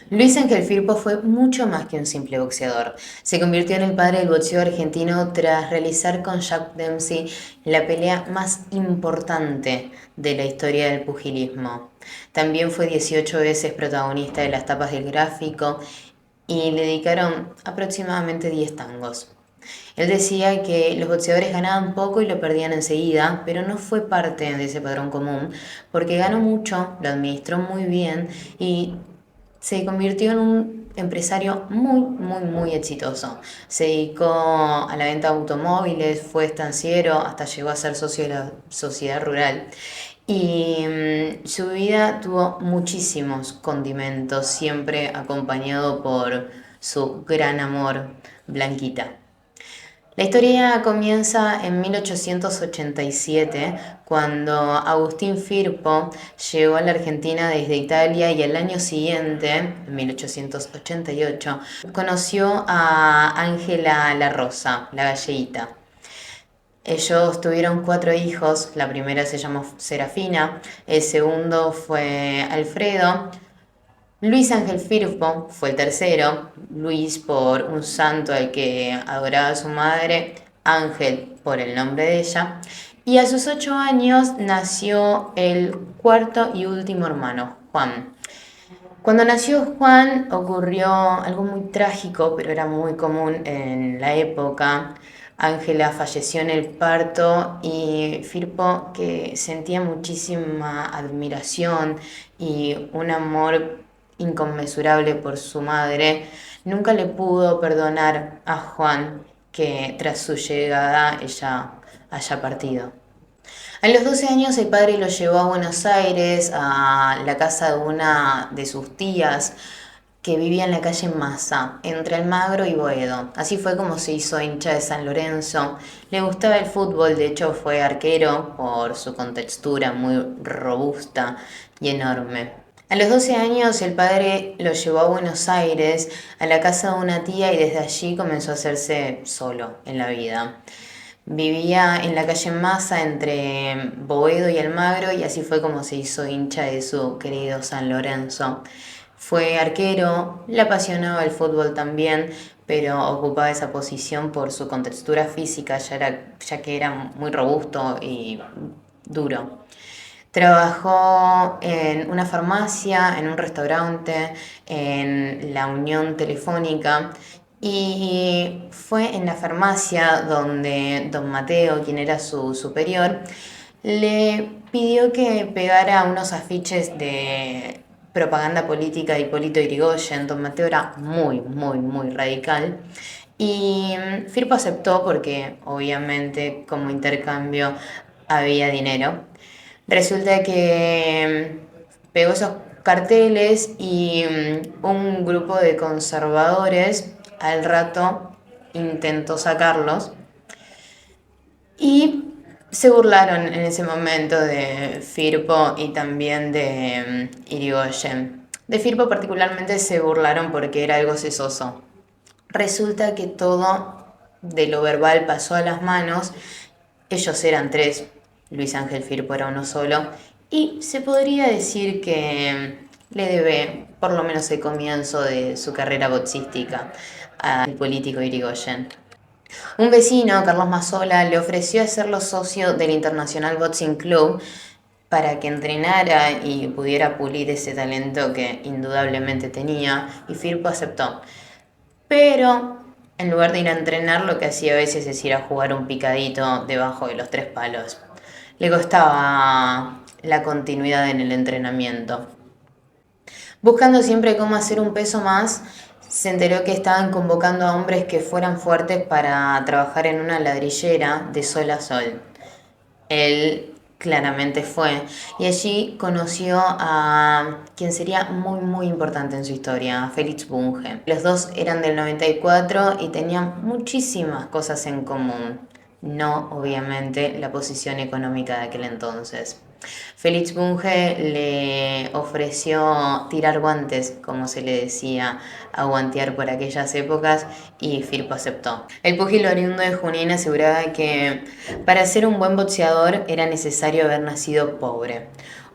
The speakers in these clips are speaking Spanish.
Luis Ángel Firpo fue mucho más que un simple boxeador. Se convirtió en el padre del boxeo argentino tras realizar con Jack Dempsey la pelea más importante de la historia del pugilismo. También fue 18 veces protagonista de las tapas del gráfico y le dedicaron aproximadamente 10 tangos. Él decía que los boxeadores ganaban poco y lo perdían enseguida, pero no fue parte de ese padrón común, porque ganó mucho, lo administró muy bien y se convirtió en un empresario muy exitoso. Se dedicó a la venta de automóviles, fue estanciero, hasta llegó a ser socio de la sociedad rural. Y su vida tuvo muchísimos condimentos, siempre acompañado por su gran amor, Blanquita. La historia comienza en 1887, cuando Agustín Firpo llegó a la Argentina desde Italia y al año siguiente, en 1888, conoció a Ángela La Rosa, la galleguita. Ellos tuvieron 4 hijos, la primera se llamó Serafina, el segundo fue Alfredo, Luis Ángel Firpo fue el tercero, Luis por un santo al que adoraba su madre, Ángel por el nombre de ella, y a sus 8 años nació el cuarto y último hermano, Juan. Cuando nació Juan ocurrió algo muy trágico, pero era muy común en la época. Ángela falleció en el parto y Firpo, que sentía muchísima admiración y un amor inconmensurable por su madre, nunca le pudo perdonar a Juan que tras su llegada ella haya partido. A los 12 años el padre lo llevó a Buenos Aires, a la casa de una de sus tías, que vivía en la calle Maza, entre Almagro y Boedo. Así fue como se hizo hincha de San Lorenzo. Le gustaba el fútbol, de hecho fue arquero por su contextura muy robusta y enorme. A los 12 años el padre lo llevó a Buenos Aires, a la casa de una tía, y desde allí comenzó a hacerse solo en la vida. Vivía en la calle Maza entre Boedo y Almagro, y así fue como se hizo hincha de su querido San Lorenzo. Fue arquero, le apasionaba el fútbol también, pero ocupaba esa posición por su contextura física, ya que era muy robusto y duro. Trabajó en una farmacia, en un restaurante, en la Unión Telefónica, y fue en la farmacia donde don Mateo, quien era su superior, le pidió que pegara unos afiches de propaganda política de Hipólito Yrigoyen. Don Mateo era muy radical. Y Firpo aceptó porque obviamente como intercambio había dinero. Resulta que pegó esos carteles y un grupo de conservadores al rato intentó sacarlos y se burlaron en ese momento de Firpo y también de Irigoyen. De Firpo particularmente se burlaron porque era algo sesoso. Resulta que todo de lo verbal pasó a las manos. Ellos eran tres, Luis Ángel Firpo era uno solo, y se podría decir que le debe por lo menos el comienzo de su carrera boxística al político Irigoyen. Un vecino, Carlos Mazzola, le ofreció hacerlo socio del Internacional Boxing Club para que entrenara y pudiera pulir ese talento que indudablemente tenía, y Firpo aceptó. Pero en lugar de ir a entrenar, lo que hacía a veces es ir a jugar un picadito debajo de los 3 palos. Le costaba la continuidad en el entrenamiento. Buscando siempre cómo hacer un peso más, se enteró que estaban convocando a hombres que fueran fuertes para trabajar en una ladrillera de sol a sol. Él claramente fue, y allí conoció a quien sería muy importante en su historia, a Félix Bunge. Los dos eran del 94 y tenían muchísimas cosas en común, no obviamente la posición económica de aquel entonces. Félix Bunge le ofreció tirar guantes, como se le decía, a guantear por aquellas épocas, y Firpo aceptó. El púgil oriundo de Junín aseguraba que para ser un buen boxeador era necesario haber nacido pobre.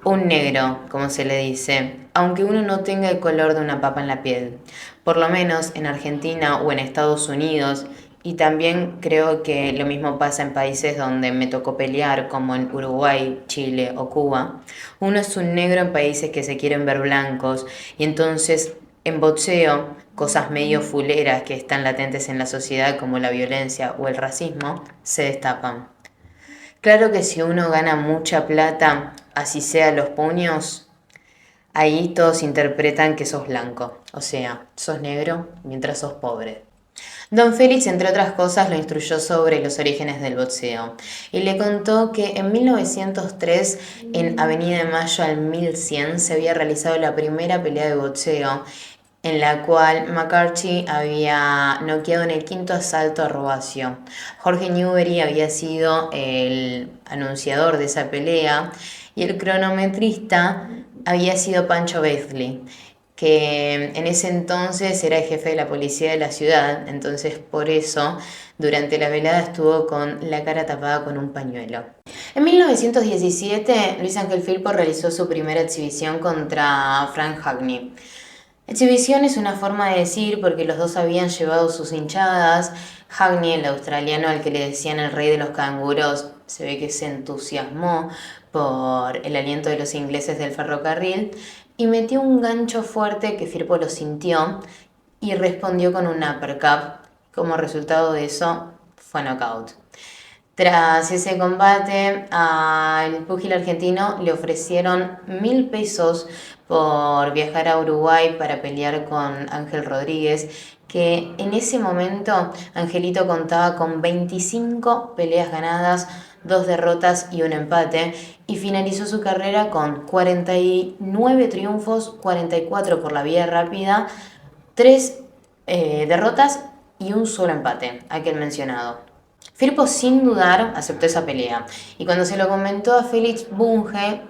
Un negro, como se le dice, aunque uno no tenga el color de una papa en la piel. Por lo menos en Argentina o en Estados Unidos, y también creo que lo mismo pasa en países donde me tocó pelear, como en Uruguay, Chile o Cuba. Uno es un negro en países que se quieren ver blancos, y entonces en boxeo, cosas medio fuleras que están latentes en la sociedad, como la violencia o el racismo, se destapan. Claro que si uno gana mucha plata, así sea los puños, ahí todos interpretan que sos blanco, o sea, sos negro mientras sos pobre. Don Félix, entre otras cosas, lo instruyó sobre los orígenes del boxeo y le contó que en 1903, en Avenida de Mayo al 1100, se había realizado la primera pelea de boxeo en la cual McCarthy había noqueado en el quinto asalto a Robacio. Jorge Newbery había sido el anunciador de esa pelea y el cronometrista había sido Pancho Beasley, que en ese entonces era el jefe de la policía de la ciudad, entonces por eso durante la velada estuvo con la cara tapada con un pañuelo. En 1917, Luis Ángel Firpo realizó su primera exhibición contra Frank Hackney. Exhibición es una forma de decir porque los dos habían llevado sus hinchadas. Hackney, el australiano al que le decían el rey de los canguros, se ve que se entusiasmó por el aliento de los ingleses del ferrocarril y metió un gancho fuerte que Firpo lo sintió y respondió con un uppercut. Como resultado de eso, fue knockout. Tras ese combate, al púgil argentino le ofrecieron 1.000 pesos por viajar a Uruguay para pelear con Ángel Rodríguez, que en ese momento Angelito contaba con 25 peleas ganadas, 2 derrotas y un empate, y finalizó su carrera con 49 triunfos, 44 por la vía rápida, 3 derrotas y un solo empate, aquel mencionado. Firpo sin dudar aceptó esa pelea y cuando se lo comentó a Félix Bunge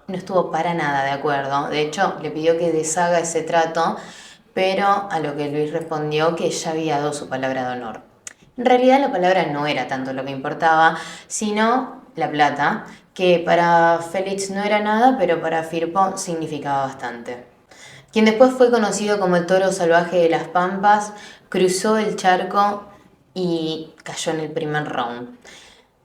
no estuvo para nada de acuerdo. De hecho, le pidió que deshaga ese trato, pero a lo que Luis respondió que ya había dado su palabra de honor. En realidad la palabra no era tanto lo que importaba, sino la plata, que para Félix no era nada, pero para Firpo significaba bastante. Quien después fue conocido como el toro salvaje de las Pampas, cruzó el charco y cayó en el primer round.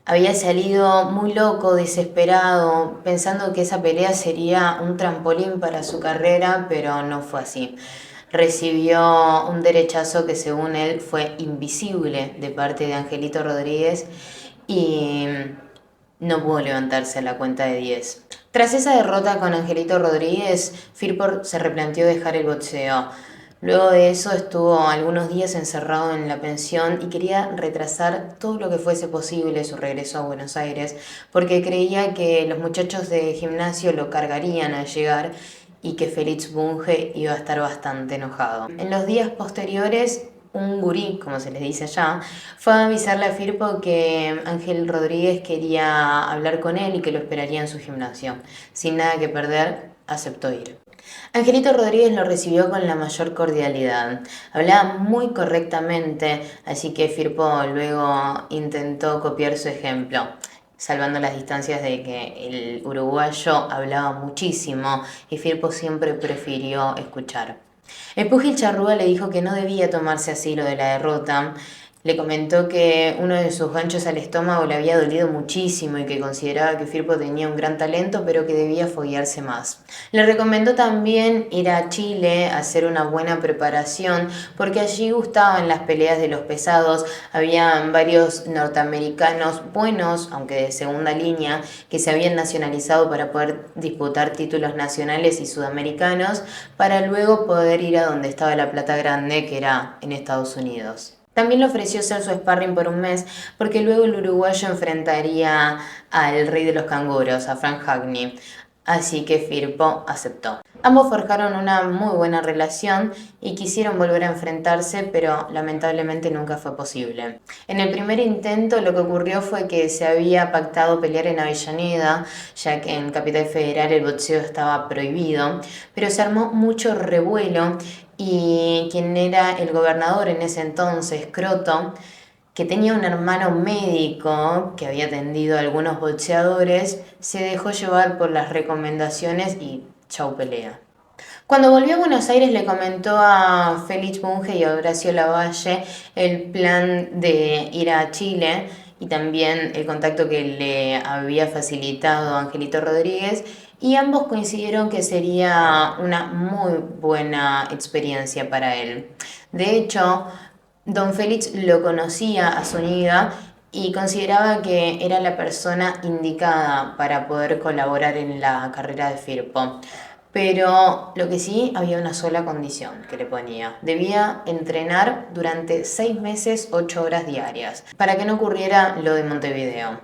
Había salido muy loco, desesperado, pensando que esa pelea sería un trampolín para su carrera, pero no fue así. Recibió un derechazo que según él fue invisible de parte de Angelito Rodríguez y no pudo levantarse a la cuenta de 10. Tras esa derrota con Angelito Rodríguez, Firpo se replanteó dejar el boxeo. Luego de eso estuvo algunos días encerrado en la pensión y quería retrasar todo lo que fuese posible su regreso a Buenos Aires, porque creía que los muchachos de gimnasio lo cargarían al llegar y que Félix Bunge iba a estar bastante enojado. En los días posteriores, un gurí, como se les dice allá, fue a avisarle a Firpo que Ángel Rodríguez quería hablar con él y que lo esperaría en su gimnasio. Sin nada que perder, aceptó ir. Angelito Rodríguez lo recibió con la mayor cordialidad. Hablaba muy correctamente, así que Firpo luego intentó copiar su ejemplo, salvando las distancias de que el uruguayo hablaba muchísimo y Firpo siempre prefirió escuchar. El púgil charrúa le dijo que no debía tomarse así lo de la derrota. Le comentó que uno de sus ganchos al estómago le había dolido muchísimo y que consideraba que Firpo tenía un gran talento, pero que debía foguearse más. Le recomendó también ir a Chile a hacer una buena preparación, porque allí gustaban las peleas de los pesados. Había varios norteamericanos buenos, aunque de segunda línea, que se habían nacionalizado para poder disputar títulos nacionales y sudamericanos, para luego poder ir a donde estaba la plata grande, que era en Estados Unidos. También le ofreció ser su sparring por un mes, porque luego el uruguayo enfrentaría al rey de los canguros, a Frank Hackney. Así que Firpo aceptó. Ambos forjaron una muy buena relación y quisieron volver a enfrentarse, pero lamentablemente nunca fue posible. En el primer intento lo que ocurrió fue que se había pactado pelear en Avellaneda, ya que en Capital Federal el boxeo estaba prohibido, pero se armó mucho revuelo y quien era el gobernador en ese entonces, Croto, que tenía un hermano médico que había atendido a algunos boxeadores, se dejó llevar por las recomendaciones y chau pelea. Cuando volvió a Buenos Aires le comentó a Félix Bunge y a Horacio Lavalle el plan de ir a Chile y también el contacto que le había facilitado Angelito Rodríguez, y ambos coincidieron que sería una muy buena experiencia para él. De hecho, don Félix lo conocía a Zúñiga y consideraba que era la persona indicada para poder colaborar en la carrera de Firpo. Pero lo que sí, había una sola condición que le ponía: debía entrenar durante 6 meses, 8 horas diarias, para que no ocurriera lo de Montevideo.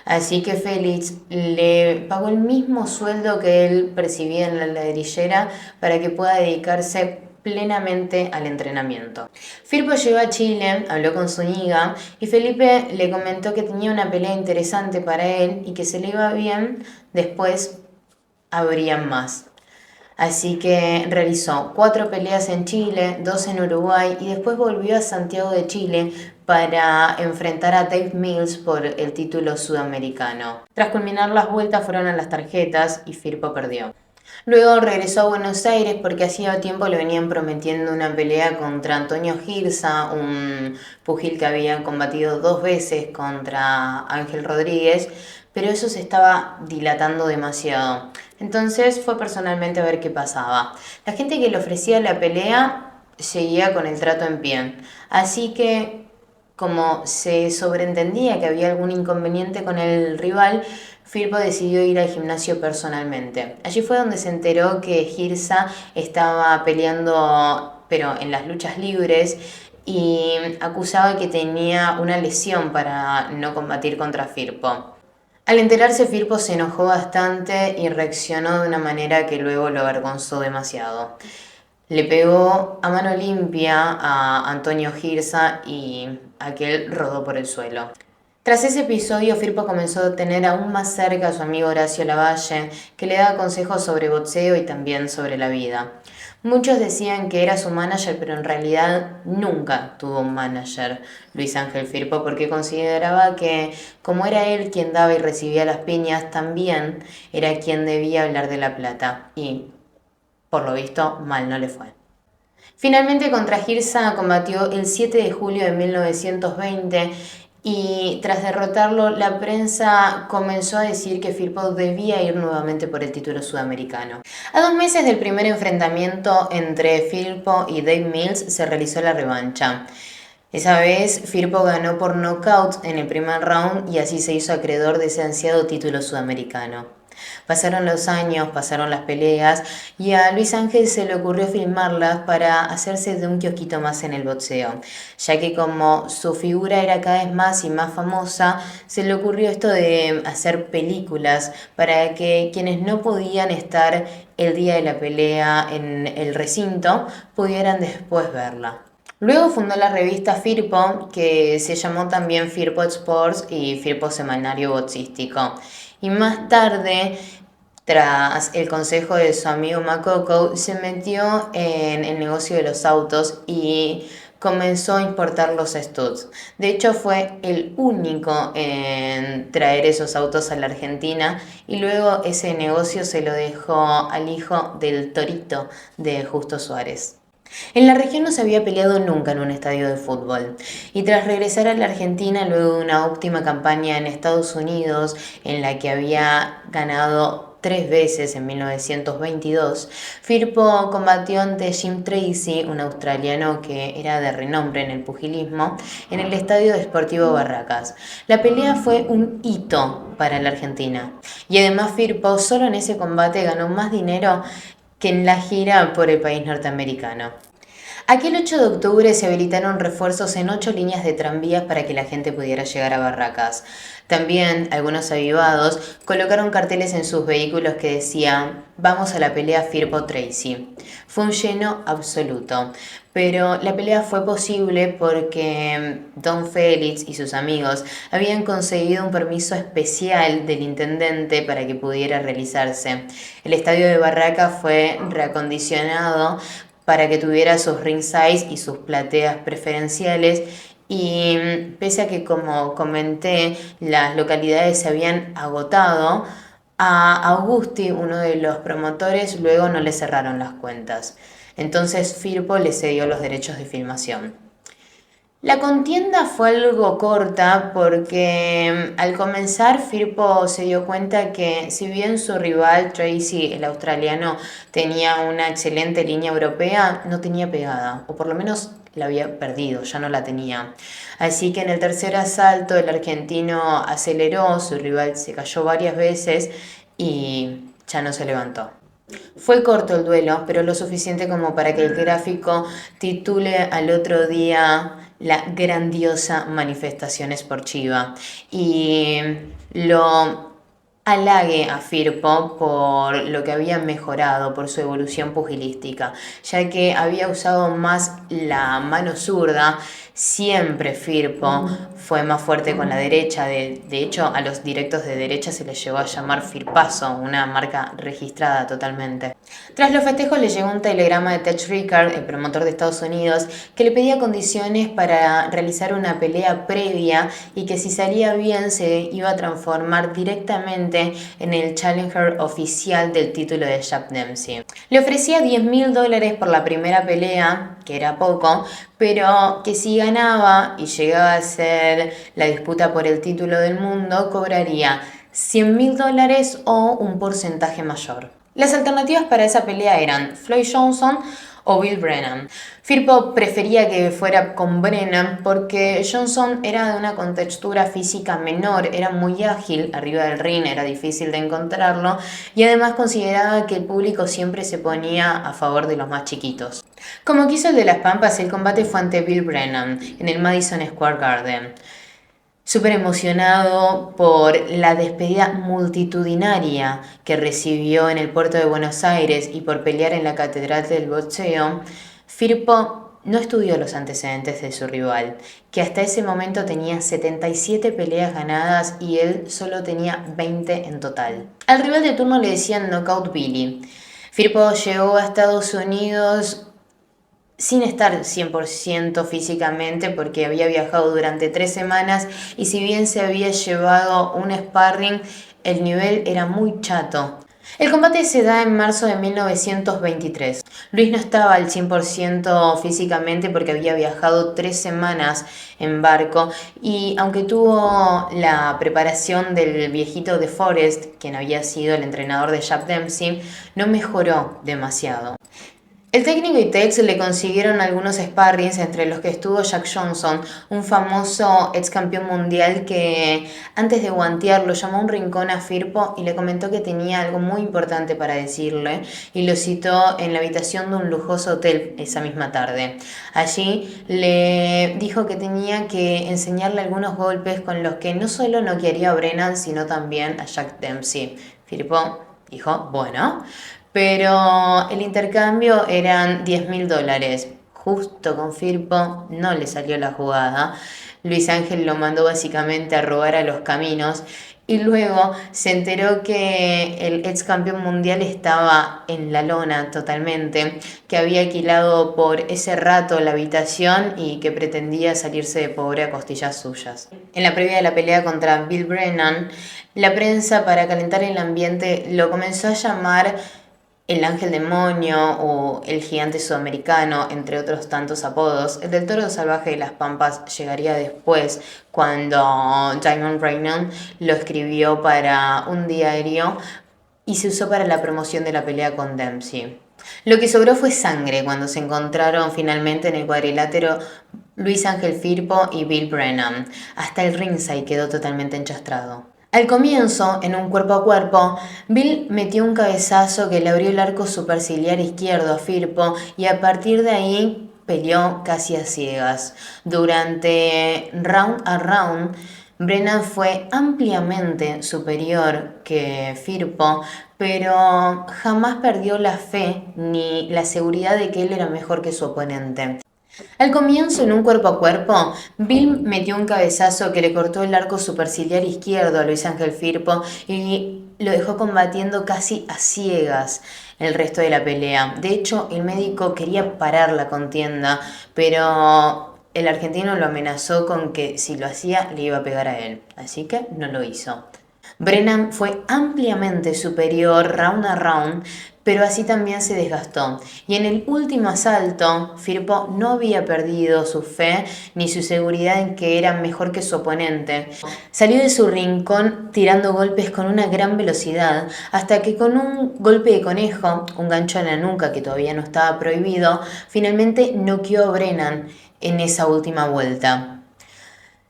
Así que Félix le pagó el mismo sueldo que él percibía en la ladrillera para que pueda dedicarse plenamente al entrenamiento. Firpo llegó a Chile, habló con Zúñiga y Felipe le comentó que tenía una pelea interesante para él y que se le iba bien, después habrían más. Así que realizó 4 peleas en Chile, 2 en Uruguay y después volvió a Santiago de Chile para enfrentar a Dave Mills por el título sudamericano. Tras culminar las vueltas fueron a las tarjetas y Firpo perdió. Luego regresó a Buenos Aires porque hacía tiempo le venían prometiendo una pelea contra Antonio Girsa, un pugil que había combatido 2 veces contra Ángel Rodríguez, pero eso se estaba dilatando demasiado. Entonces fue personalmente a ver qué pasaba. La gente que le ofrecía la pelea seguía con el trato en pie. Así que, como se sobreentendía que había algún inconveniente con el rival, Firpo decidió ir al gimnasio personalmente. Allí fue donde se enteró que Girsa estaba peleando, pero en las luchas libres, y acusaba que tenía una lesión para no combatir contra Firpo. Al enterarse, Firpo se enojó bastante y reaccionó de una manera que luego lo avergonzó demasiado. Le pegó a mano limpia a Antonio Girsa y aquel rodó por el suelo. Tras ese episodio, Firpo comenzó a tener aún más cerca a su amigo Horacio Lavalle, que le daba consejos sobre boxeo y también sobre la vida. Muchos decían que era su manager, pero en realidad nunca tuvo un manager, Luis Ángel Firpo, porque consideraba que, como era él quien daba y recibía las piñas, también era quien debía hablar de la plata. Y, por lo visto, mal no le fue. Finalmente contra Girsa combatió el 7 de julio de 1920 y tras derrotarlo la prensa comenzó a decir que Firpo debía ir nuevamente por el título sudamericano. A 2 meses del primer enfrentamiento entre Firpo y Dave Mills se realizó la revancha. Esa vez Firpo ganó por nocaut en el primer round y así se hizo acreedor de ese ansiado título sudamericano. Pasaron los años, pasaron las peleas y a Luis Ángel se le ocurrió filmarlas para hacerse de un kiosquito más en el boxeo, ya que como su figura era cada vez más y más famosa, se le ocurrió esto de hacer películas para que quienes no podían estar el día de la pelea en el recinto pudieran después verla. Luego fundó la revista Firpo, que se llamó también Firpo Sports y Firpo Semanario Boxístico. Y más tarde, tras el consejo de su amigo Macoco, se metió en el negocio de los autos y comenzó a importar los studs. De hecho, fue el único en traer esos autos a la Argentina y luego ese negocio se lo dejó al hijo del Torito de Justo Suárez. En la región no se había peleado nunca en un estadio de fútbol, y tras regresar a la Argentina luego de una óptima campaña en Estados Unidos, en la que había ganado 3 veces en 1922, Firpo combatió ante Jim Tracy, un australiano que era de renombre en el pugilismo, en el Estadio Deportivo Barracas. La pelea fue un hito para la Argentina, y además Firpo solo en ese combate ganó más dinero que en la gira por el país norteamericano. Aquel 8 de octubre se habilitaron refuerzos en 8 líneas de tranvías para que la gente pudiera llegar a Barracas. También algunos avivados colocaron carteles en sus vehículos que decían «Vamos a la pelea Firpo Tracy». Fue un lleno absoluto, pero la pelea fue posible porque Don Félix y sus amigos habían conseguido un permiso especial del intendente para que pudiera realizarse. El estadio de Barracas fue reacondicionado para que tuviera sus ring size y sus plateas preferenciales y pese a que, como comenté, las localidades se habían agotado, a Augusti, uno de los promotores, luego no le cerraron las cuentas. Entonces Firpo le cedió los derechos de filmación. La contienda fue algo corta porque al comenzar Firpo se dio cuenta que si bien su rival Tracy, el australiano, tenía una excelente línea europea, no tenía pegada, o por lo menos la había perdido, ya no la tenía. Así que en el tercer asalto el argentino aceleró, su rival se cayó varias veces y ya no se levantó. Fue corto el duelo, pero lo suficiente como para que el gráfico titule al otro día la grandiosa manifestación esportiva y lo halague a Firpo por lo que había mejorado, por su evolución pugilística, ya que había usado más la mano zurda. Siempre Firpo fue más fuerte con la derecha, de hecho a los directos de derecha se les llegó a llamar Firpazo, una marca registrada totalmente. Tras los festejos le llegó un telegrama de Tech Rickard, el promotor de Estados Unidos, que le pedía condiciones para realizar una pelea previa y que si salía bien se iba a transformar directamente en el challenger oficial del título de Jack Dempsey. Le ofrecía $10.000 por la primera pelea, que era poco, pero que si ganaba y llegaba a ser la disputa por el título del mundo, cobraría $100.000 o un porcentaje mayor. Las alternativas para esa pelea eran Floyd Johnson o Bill Brennan. Firpo prefería que fuera con Brennan porque Johnson era de una contextura física menor, era muy ágil arriba del ring, era difícil de encontrarlo y además consideraba que el público siempre se ponía a favor de los más chiquitos. Como quiso el de las Pampas, el combate fue ante Bill Brennan en el Madison Square Garden. Súper emocionado por la despedida multitudinaria que recibió en el puerto de Buenos Aires y por pelear en la Catedral del Boxeo, Firpo no estudió los antecedentes de su rival, que hasta ese momento tenía 77 peleas ganadas y él solo tenía 20 en total. Al rival de turno le decían Knockout Billy. Firpo llegó a Estados Unidos sin estar 100% físicamente porque había viajado durante 3 semanas y si bien se había llevado un sparring, el nivel era muy chato. El combate se da en marzo de 1923. Luis no estaba al 100% físicamente porque había viajado 3 semanas en barco y aunque tuvo la preparación del viejito de Forrest, quien había sido el entrenador de Jack Dempsey, no mejoró demasiado. El técnico y Tex le consiguieron algunos sparrings entre los que estuvo Jack Johnson, un famoso ex campeón mundial que antes de guantear lo llamó a un rincón a Firpo y le comentó que tenía algo muy importante para decirle y lo citó en la habitación de un lujoso hotel esa misma tarde. Allí le dijo que tenía que enseñarle algunos golpes con los que no solo noquearía a Brennan sino también a Jack Dempsey. Firpo dijo, bueno, pero el intercambio eran $10.000. Justo con Firpo no le salió la jugada. Luis Ángel lo mandó básicamente a robar a los caminos y luego se enteró que el ex campeón mundial estaba en la lona totalmente, que había alquilado por ese rato la habitación y que pretendía salirse de pobre a costillas suyas. En la previa de la pelea contra Bill Brennan, la prensa, para calentar el ambiente, lo comenzó a llamar el ángel demonio o el gigante sudamericano, entre otros tantos apodos. El del toro salvaje de las Pampas llegaría después, cuando Diamond Reynolds lo escribió para un diario y se usó para la promoción de la pelea con Dempsey. Lo que sobró fue sangre cuando se encontraron finalmente en el cuadrilátero Luis Ángel Firpo y Bill Brennan. Hasta el ringside quedó totalmente enchastrado. Al comienzo, en un cuerpo a cuerpo, Bill metió un cabezazo que le abrió el arco superciliar izquierdo a Firpo y a partir de ahí peleó casi a ciegas. Durante round a round, Brennan fue ampliamente superior que Firpo, pero jamás perdió la fe ni la seguridad de que él era mejor que su oponente. Al comienzo, en un cuerpo a cuerpo, Bill metió un cabezazo que le cortó el arco superciliar izquierdo a Luis Ángel Firpo y lo dejó combatiendo casi a ciegas el resto de la pelea. De hecho, el médico quería parar la contienda, pero el argentino lo amenazó con que si lo hacía le iba a pegar a él, así que no lo hizo. Brennan fue ampliamente superior round a round, pero así también se desgastó. Y en el último asalto, Firpo no había perdido su fe ni su seguridad en que era mejor que su oponente. Salió de su rincón tirando golpes con una gran velocidad, hasta que con un golpe de conejo, un gancho en la nuca que todavía no estaba prohibido, finalmente noqueó a Brennan en esa última vuelta.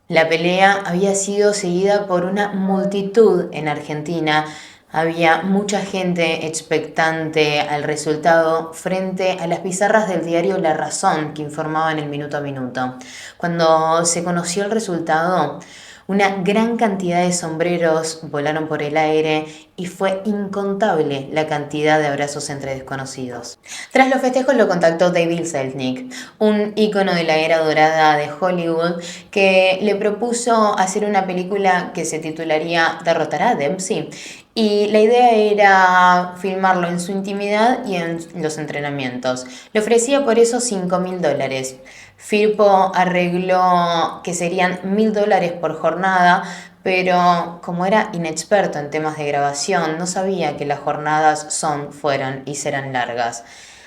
La pelea había sido seguida por una multitud en Argentina. Había mucha gente expectante al resultado frente a las pizarras del diario La Razón que informaban el minuto a minuto. Cuando se conoció el resultado, una gran cantidad de sombreros volaron por el aire y fue incontable la cantidad de abrazos entre desconocidos. Tras los festejos lo contactó David Selznick, un ícono de la era dorada de Hollywood, que le propuso hacer una película que se titularía ¿Derrotará a Dempsey? Y la idea era filmarlo en su intimidad y en los entrenamientos. Le ofrecía por eso $5.000. Firpo arregló que serían $1.000 por jornada, pero como era inexperto en temas de grabación, no sabía que las jornadas fueran y serán largas.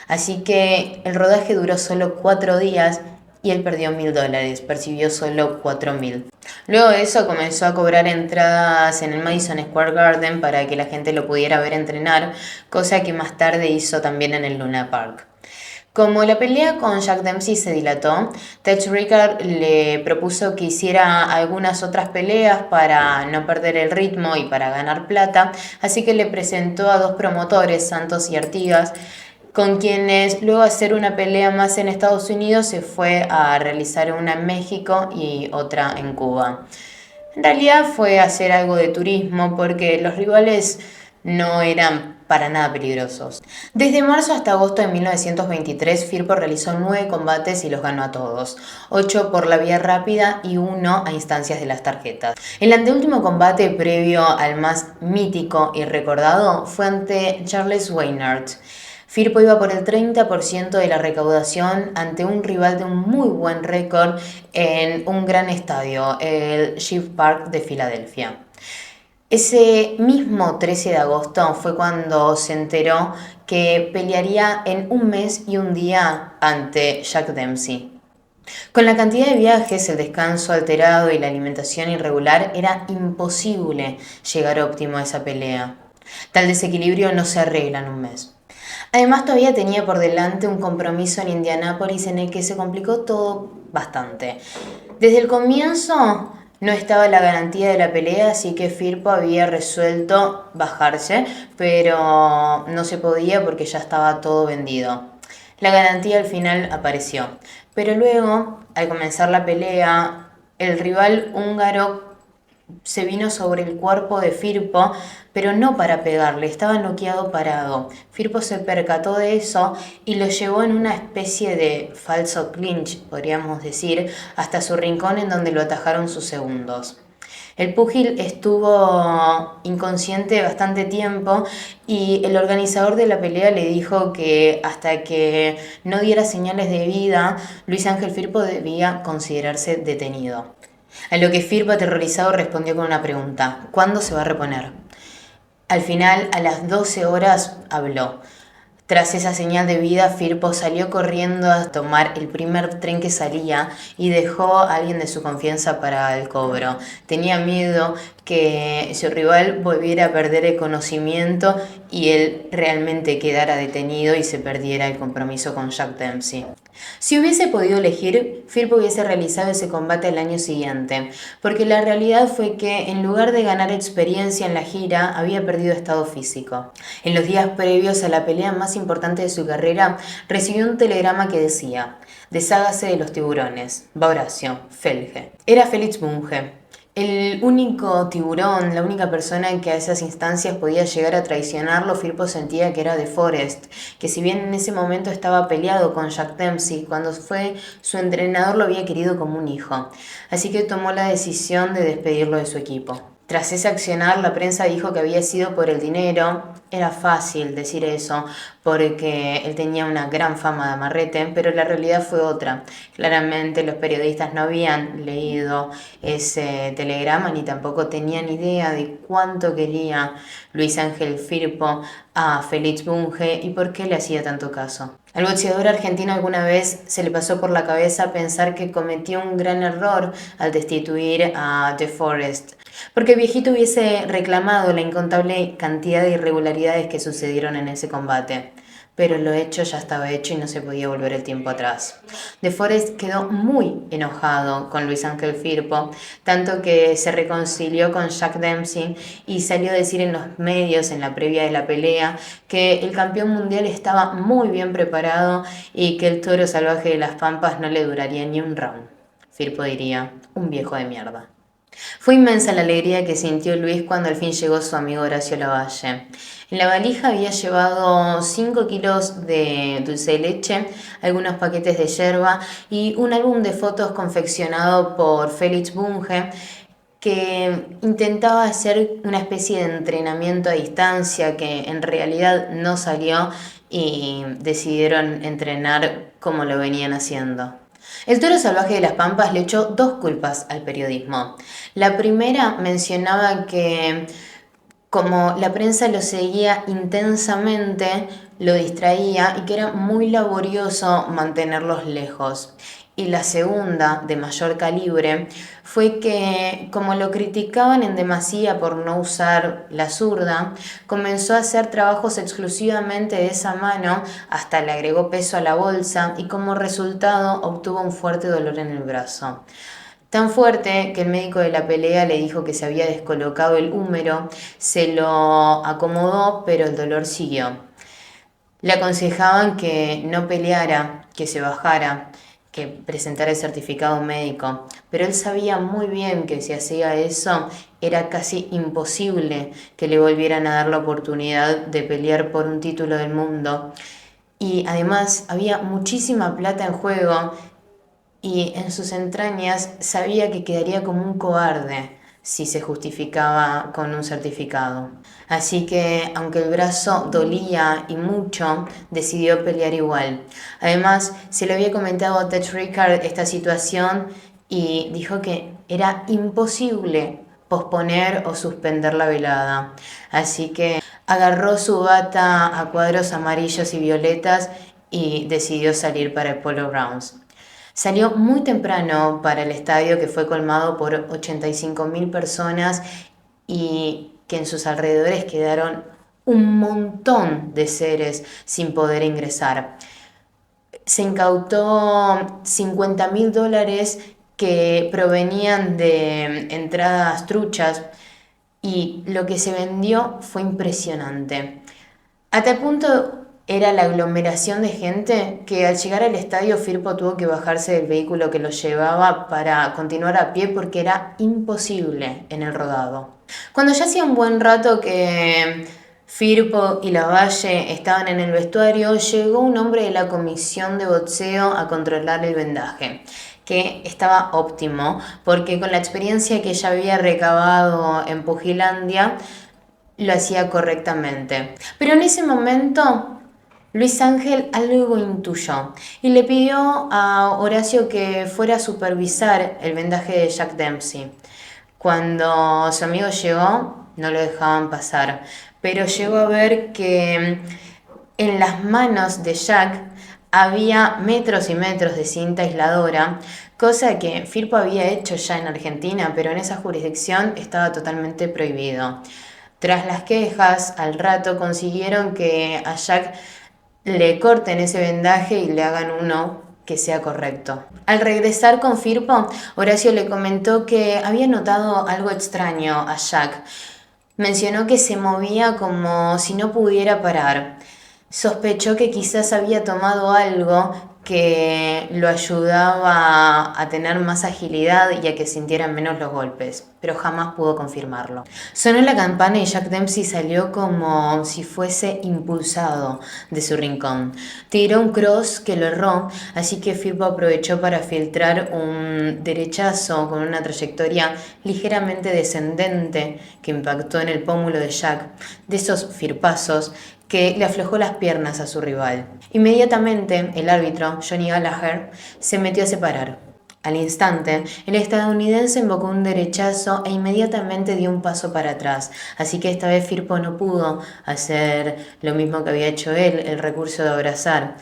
Así que el rodaje duró solo 4 días y él perdió $1.000, percibió solo 4.000. Luego de eso comenzó a cobrar entradas en el Madison Square Garden para que la gente lo pudiera ver entrenar, cosa que más tarde hizo también en el Luna Park. Como la pelea con Jack Dempsey se dilató, Ted Rickard le propuso que hiciera algunas otras peleas para no perder el ritmo y para ganar plata, así que le presentó a 2 promotores, Santos y Artigas, con quienes luego de hacer una pelea más en Estados Unidos se fue a realizar una en México y otra en Cuba. En realidad fue hacer algo de turismo porque los rivales no eran para nada peligrosos. Desde marzo hasta agosto de 1923, Firpo realizó 9 combates y los ganó a todos, 8 por la vía rápida y 1 a instancias de las tarjetas. El anteúltimo combate previo al más mítico y recordado fue ante Charles Weinert. Firpo iba por el 30% de la recaudación ante un rival de un muy buen récord en un gran estadio, el Shield Park de Filadelfia. Ese mismo 13 de agosto fue cuando se enteró que pelearía en un mes y un día ante Jack Dempsey. Con la cantidad de viajes, el descanso alterado y la alimentación irregular, era imposible llegar óptimo a esa pelea. Tal desequilibrio no se arregla en un mes. Además, todavía tenía por delante un compromiso en Indianápolis en el que se complicó todo bastante. Desde el comienzo no estaba la garantía de la pelea, así que Firpo había resuelto bajarse, pero no se podía porque ya estaba todo vendido. La garantía al final apareció, pero luego, al comenzar la pelea, el rival húngaro se vino sobre el cuerpo de Firpo, pero no para pegarle, estaba noqueado parado. Firpo se percató de eso y lo llevó en una especie de falso clinch, podríamos decir, hasta su rincón en donde lo atajaron sus segundos. El púgil estuvo inconsciente bastante tiempo y el organizador de la pelea le dijo que hasta que no diera señales de vida, Luis Ángel Firpo debía considerarse detenido. A lo que Firpo, aterrorizado, respondió con una pregunta: ¿cuándo se va a reponer? Al final, a las 12 horas, habló. Tras esa señal de vida, Firpo salió corriendo a tomar el primer tren que salía y dejó a alguien de su confianza para el cobro. Tenía miedo que su rival volviera a perder el conocimiento y él realmente quedara detenido y se perdiera el compromiso con Jack Dempsey. Si hubiese podido elegir, Firpo hubiese realizado ese combate el año siguiente, porque la realidad fue que en lugar de ganar experiencia en la gira, había perdido estado físico. En los días previos a la pelea más importante de su carrera, recibió un telegrama que decía: deshágase de los tiburones, va Horacio, Felge. Era Félix Bunge. El único tiburón, la única persona que a esas instancias podía llegar a traicionarlo, Firpo sentía que era De Forest, que si bien en ese momento estaba peleado con Jack Dempsey, cuando fue su entrenador lo había querido como un hijo. Así que tomó la decisión de despedirlo de su equipo. Tras ese accionar, la prensa dijo que había sido por el dinero. Era fácil decir eso porque él tenía una gran fama de amarrete, pero la realidad fue otra. Claramente los periodistas no habían leído ese telegrama ni tampoco tenían idea de cuánto quería Luis Ángel Firpo a Félix Bunge y por qué le hacía tanto caso. Al boxeador argentino alguna vez se le pasó por la cabeza pensar que cometió un gran error al destituir a De Forest, porque el viejito hubiese reclamado la incontable cantidad de irregularidades que sucedieron en ese combate. Pero lo hecho ya estaba hecho y no se podía volver el tiempo atrás. De Forest quedó muy enojado con Luis Ángel Firpo, tanto que se reconcilió con Jack Dempsey y salió a decir en los medios en la previa de la pelea que el campeón mundial estaba muy bien preparado y que el toro salvaje de las Pampas no le duraría ni un round. Firpo diría, un viejo de mierda. Fue inmensa la alegría que sintió Luis cuando al fin llegó su amigo Horacio Lavalle. En la valija había llevado 5 kilos de dulce de leche, algunos paquetes de yerba y un álbum de fotos confeccionado por Félix Bunge que intentaba hacer una especie de entrenamiento a distancia que en realidad no salió y decidieron entrenar como lo venían haciendo. El toro salvaje de las Pampas le echó dos culpas al periodismo. La primera mencionaba que como la prensa lo seguía intensamente, lo distraía y que era muy laborioso mantenerlos lejos. Y la segunda, de mayor calibre, fue que como lo criticaban en demasía por no usar la zurda, comenzó a hacer trabajos exclusivamente de esa mano, hasta le agregó peso a la bolsa y como resultado obtuvo un fuerte dolor en el brazo. Tan fuerte que el médico de la pelea le dijo que se había descolocado el húmero, se lo acomodó, pero el dolor siguió. Le aconsejaban que no peleara, que se bajara, que presentara el certificado médico, pero él sabía muy bien que si hacía eso era casi imposible que le volvieran a dar la oportunidad de pelear por un título del mundo. Y además había muchísima plata en juego y en sus entrañas sabía que quedaría como un cobarde si se justificaba con un certificado. Así que, aunque el brazo dolía y mucho, decidió pelear igual. Además, se le había comentado a Ted Rickard esta situación y dijo que era imposible posponer o suspender la velada. Así que agarró su bata a cuadros amarillos y violetas y decidió salir para el Polo Grounds. Salió muy temprano para el estadio que fue colmado por 85.000 personas y que en sus alrededores quedaron un montón de seres sin poder ingresar. Se incautó $50.000 que provenían de entradas truchas y lo que se vendió fue impresionante. A tal punto era la aglomeración de gente que al llegar al estadio Firpo tuvo que bajarse del vehículo que lo llevaba para continuar a pie porque era imposible en el rodado. Cuando ya hacía un buen rato que Firpo y Lavalle estaban en el vestuario, llegó un hombre de la comisión de boxeo a controlar el vendaje, que estaba óptimo porque con la experiencia que ya había recabado en Pugilandia lo hacía correctamente. Pero en ese momento Luis Ángel algo intuyó y le pidió a Horacio que fuera a supervisar el vendaje de Jack Dempsey. Cuando su amigo llegó, no lo dejaban pasar, pero llegó a ver que en las manos de Jack había metros y metros de cinta aisladora, cosa que Firpo había hecho ya en Argentina, pero en esa jurisdicción estaba totalmente prohibido. Tras las quejas, al rato consiguieron que a Jack le corten ese vendaje y le hagan uno que sea correcto. Al regresar con Firpo, Horacio le comentó que había notado algo extraño a Jack. Mencionó que se movía como si no pudiera parar. Sospechó que quizás había tomado algo que lo ayudaba a tener más agilidad y a que sintieran menos los golpes, pero jamás pudo confirmarlo. Sonó la campana y Jack Dempsey salió como si fuese impulsado de su rincón. Tiró un cross que lo erró, así que Firpo aprovechó para filtrar un derechazo con una trayectoria ligeramente descendente que impactó en el pómulo de Jack, de esos firpazos que le aflojó las piernas a su rival. Inmediatamente, el árbitro, Johnny Gallagher, se metió a separar. Al instante, el estadounidense invocó un derechazo e inmediatamente dio un paso para atrás, así que esta vez Firpo no pudo hacer lo mismo que había hecho él, el recurso de abrazar.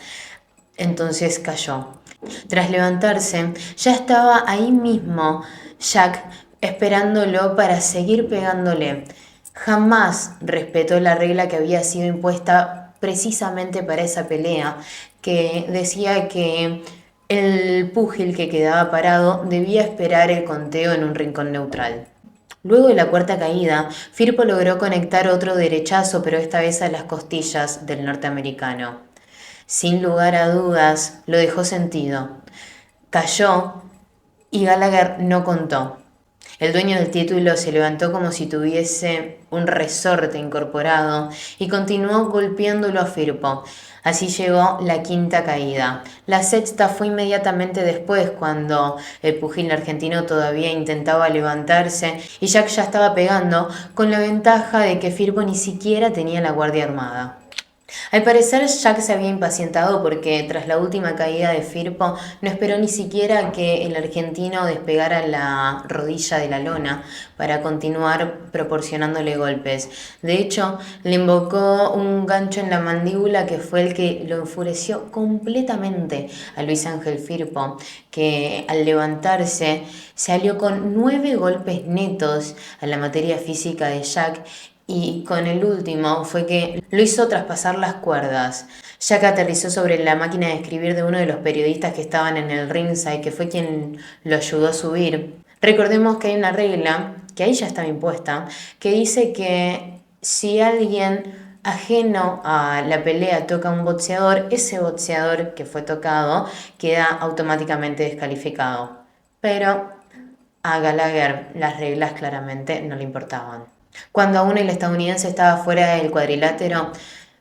Entonces cayó. Tras levantarse, ya estaba ahí mismo Jack esperándolo para seguir pegándole. Jamás respetó la regla que había sido impuesta precisamente para esa pelea, que decía que el púgil que quedaba parado debía esperar el conteo en un rincón neutral. Luego de la cuarta caída, Firpo logró conectar otro derechazo, pero esta vez a las costillas del norteamericano. Sin lugar a dudas, lo dejó sentido. Cayó y Gallagher no contó. El dueño del título se levantó como si tuviese un resorte incorporado y continuó golpeándolo a Firpo. Así llegó la quinta caída. La sexta fue inmediatamente después, cuando el pugil argentino todavía intentaba levantarse y Jack ya estaba pegando, con la ventaja de que Firpo ni siquiera tenía la guardia armada. Al parecer Jack se había impacientado porque tras la última caída de Firpo no esperó ni siquiera que el argentino despegara la rodilla de la lona para continuar proporcionándole golpes. De hecho, le invocó un gancho en la mandíbula que fue el que lo enfureció completamente a Luis Ángel Firpo, que al levantarse salió con 9 golpes netos a la materia física de Jack. Y con el último fue que lo hizo traspasar las cuerdas. Jack aterrizó sobre la máquina de escribir de uno de los periodistas que estaban en el ringside, que fue quien lo ayudó a subir. Recordemos que hay una regla, que ahí ya estaba impuesta, que dice que si alguien ajeno a la pelea toca a un boxeador, ese boxeador que fue tocado queda automáticamente descalificado. Pero a Gallagher las reglas claramente no le importaban. Cuando aún el estadounidense estaba fuera del cuadrilátero,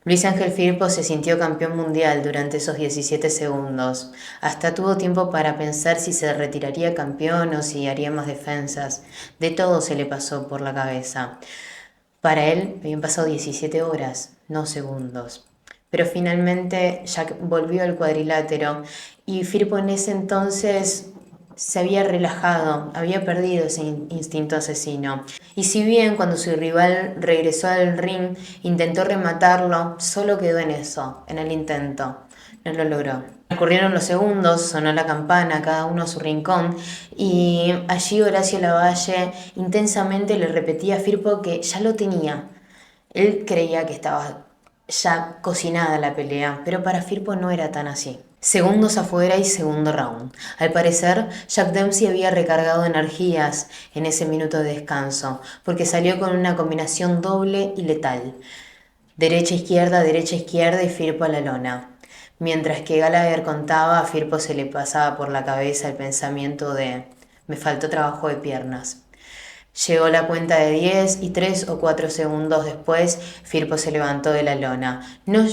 Luis Ángel Firpo se sintió campeón mundial durante esos 17 segundos. Hasta tuvo tiempo para pensar si se retiraría campeón o si haría más defensas. De todo se le pasó por la cabeza. Para él habían pasado 17 horas, no segundos. Pero finalmente Jack volvió al cuadrilátero y Firpo en ese entonces se había relajado, había perdido ese instinto asesino. Y si bien cuando su rival regresó al ring intentó rematarlo, solo quedó en eso, en el intento. No lo logró. Corrieron los segundos, sonó la campana, cada uno a su rincón, y allí Horacio Lavalle intensamente le repetía a Firpo que ya lo tenía. Él creía que estaba ya cocinada la pelea, pero para Firpo no era tan así. Segundos afuera y segundo round. Al parecer, Jack Dempsey había recargado energías en ese minuto de descanso, porque salió con una combinación doble y letal. Derecha, izquierda y Firpo a la lona. Mientras que Gallagher contaba, a Firpo se le pasaba por la cabeza el pensamiento de «me faltó trabajo de piernas». Llegó la cuenta de 10 y 3 o 4 segundos después, Firpo se levantó de la lona. No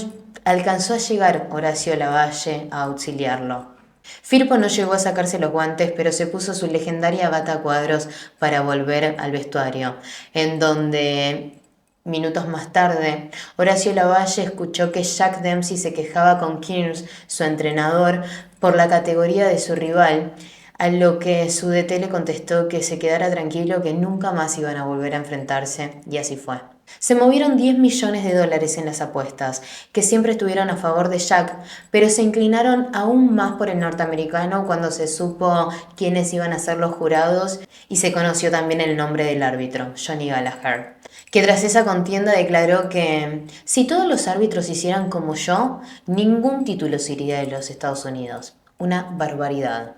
alcanzó a llegar Horacio Lavalle a auxiliarlo. Firpo no llegó a sacarse los guantes, pero se puso su legendaria bata a cuadros para volver al vestuario, en donde minutos más tarde, Horacio Lavalle escuchó que Jack Dempsey se quejaba con Kearns, su entrenador, por la categoría de su rival, a lo que su DT le contestó que se quedara tranquilo, que nunca más iban a volver a enfrentarse, y así fue. Se movieron $10 millones en las apuestas, que siempre estuvieron a favor de Jack, pero se inclinaron aún más por el norteamericano cuando se supo quiénes iban a ser los jurados y se conoció también el nombre del árbitro, Johnny Gallagher, que tras esa contienda declaró que si todos los árbitros hicieran como yo, ningún título se iría de los Estados Unidos. Una barbaridad.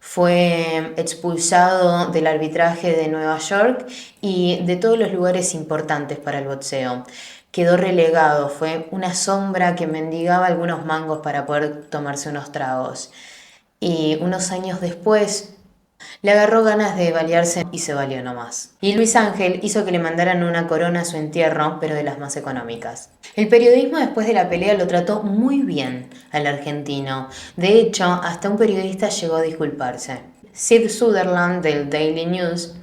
Fue expulsado del arbitraje de Nueva York y de todos los lugares importantes para el boxeo. quedó relegado, fue una sombra que mendigaba algunos mangos para poder tomarse unos tragos. Y unos años después le agarró ganas de balearse y se valió nomás. Y Luis Ángel hizo que le mandaran una corona a su entierro, pero de las más económicas. El periodismo después de la pelea lo trató muy bien al argentino. De hecho, hasta un periodista llegó a disculparse. Sid Sutherland del Daily News,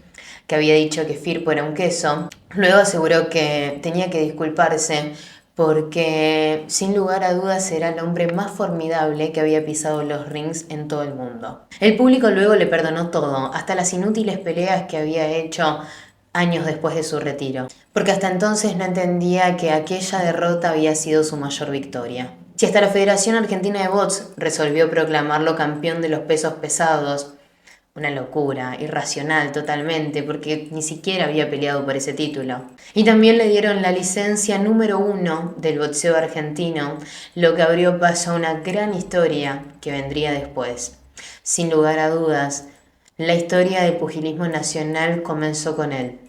que había dicho que Firpo era un queso, luego aseguró que tenía que disculparse porque sin lugar a dudas era el hombre más formidable que había pisado los rings en todo el mundo. El público luego le perdonó todo, hasta las inútiles peleas que había hecho años después de su retiro, porque hasta entonces no entendía que aquella derrota había sido su mayor victoria. Si hasta la Federación Argentina de Box resolvió proclamarlo campeón de los pesos pesados, una locura, irracional totalmente, porque ni siquiera había peleado por ese título. Y también le dieron la licencia número 1 del boxeo argentino, lo que abrió paso a una gran historia que vendría después. Sin lugar a dudas, la historia del pugilismo nacional comenzó con él.